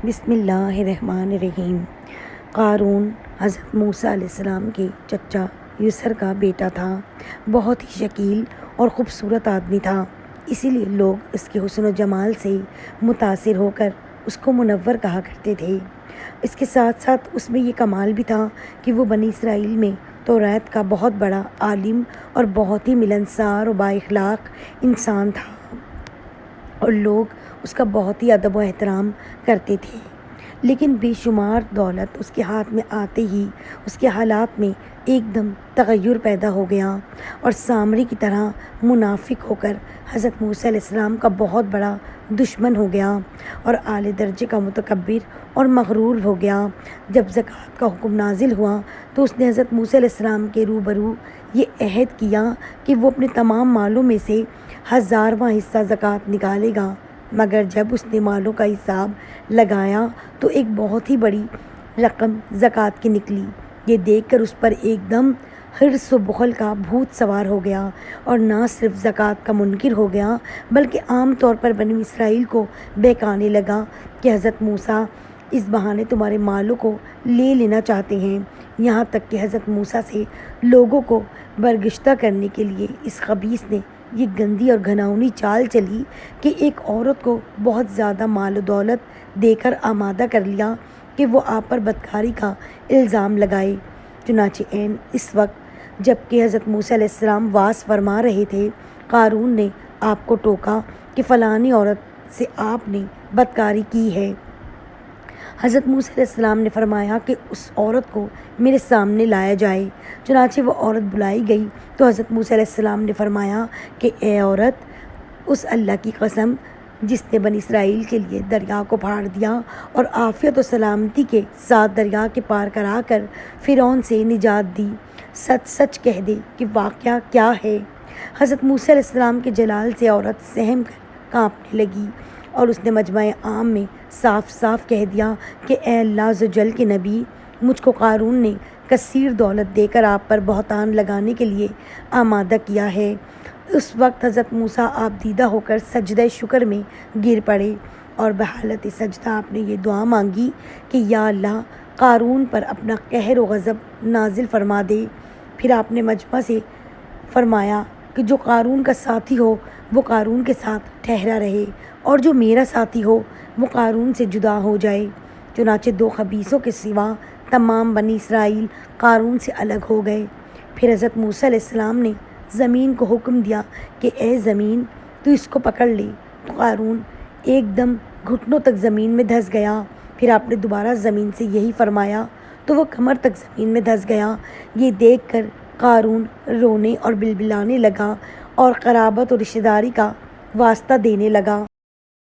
بسم اللہ الرحمن الرحیم۔ قارون حضرت موسیٰ علیہ السلام کے چچا یسر کا بیٹا تھا۔ بہت ہی شکیل اور خوبصورت آدمی تھا، اسی لیے لوگ اس کے حسن و جمال سے متاثر ہو کر اس کو منور کہا کرتے تھے۔ اس کے ساتھ ساتھ اس میں یہ کمال بھی تھا کہ وہ بنی اسرائیل میں توریت کا بہت بڑا عالم اور بہت ہی ملنسار و با اخلاق انسان تھا، اور لوگ اس کا بہت ہی ادب و احترام کرتے تھے۔ لیکن بے شمار دولت اس کے ہاتھ میں آتے ہی اس کے حالات میں ایک دم تغیر پیدا ہو گیا، اور سامری کی طرح منافق ہو کر حضرت موسیٰ علیہ السلام کا بہت بڑا دشمن ہو گیا، اور اعلی درجے کا متکبر اور مغرور ہو گیا۔ جب زکوٰۃ کا حکم نازل ہوا تو اس نے حضرت موسیٰ علیہ السلام کے روبرو یہ عہد کیا کہ وہ اپنے تمام مالوں میں سے 1000واں حصہ زکوٰۃ نکالے گا، مگر جب اس نے مالوں کا حساب لگایا تو ایک بہت ہی بڑی رقم زکوٰۃ کی نکلی۔ یہ دیکھ کر اس پر ایک دم حرص و بخل کا بھوت سوار ہو گیا، اور نہ صرف زکوٰۃ کا منکر ہو گیا بلکہ عام طور پر بنی اسرائیل کو بہکانے لگا کہ حضرت موسیٰ اس بہانے تمہارے مالوں کو لے لینا چاہتے ہیں۔ یہاں تک کہ حضرت موسیٰ سے لوگوں کو برگشتہ کرنے کے لیے اس خبیث نے یہ گندی اور گھناؤنی چال چلی کہ ایک عورت کو بہت زیادہ مال و دولت دے کر آمادہ کر لیا کہ وہ آپ پر بدکاری کا الزام لگائے۔ چنانچہ عین اس وقت جب کہ حضرت موسیٰ علیہ السلام واس فرما رہے تھے، قارون نے آپ کو ٹوکا کہ فلانی عورت سے آپ نے بدکاری کی ہے۔ حضرت موسیٰ علیہ السلام نے فرمایا کہ اس عورت کو میرے سامنے لایا جائے۔ چنانچہ وہ عورت بلائی گئی تو حضرت موسیٰ علیہ السلام نے فرمایا کہ اے عورت، اس اللہ کی قسم جس نے بنی اسرائیل کے لیے دریا کو پھاڑ دیا اور عافیت و سلامتی کے ساتھ دریا کے پار کرا کر فرعون سے نجات دی، سچ سچ کہہ دے کہ واقعہ کیا ہے۔ حضرت موسیٰ علیہ السلام کے جلال سے عورت سہم کر کانپنے لگی، اور اس نے مجمع عام میں صاف صاف کہہ دیا کہ اے اللہ عزوجل کے نبی، مجھ کو قارون نے کثیر دولت دے کر آپ پر بہتان لگانے کے لیے آمادہ کیا ہے۔ اس وقت حضرت موسیٰ آپ دیدہ ہو کر سجدہ شکر میں گر پڑے، اور بحالت سجدہ آپ نے یہ دعا مانگی کہ یا اللہ، قارون پر اپنا قہر و غضب نازل فرما دے۔ پھر آپ نے مجمع سے فرمایا کہ جو قارون کا ساتھی ہو وہ قارون کے ساتھ ٹھہرا رہے، اور جو میرا ساتھی ہو وہ قارون سے جدا ہو جائے۔ چنانچہ 2 خبیثوں کے سوا تمام بنی اسرائیل قارون سے الگ ہو گئے۔ پھر حضرت موسیٰ علیہ السلام نے زمین کو حکم دیا کہ اے زمین، تو اس کو پکڑ لے۔ تو قارون ایک دم گھٹنوں تک زمین میں دھس گیا۔ پھر آپ نے دوبارہ زمین سے یہی فرمایا تو وہ کمر تک زمین میں دھس گیا۔ یہ دیکھ کر قارون رونے اور بلبلانے لگا، اور قرابت اور رشتہ داری کا واسطہ دینے لگا۔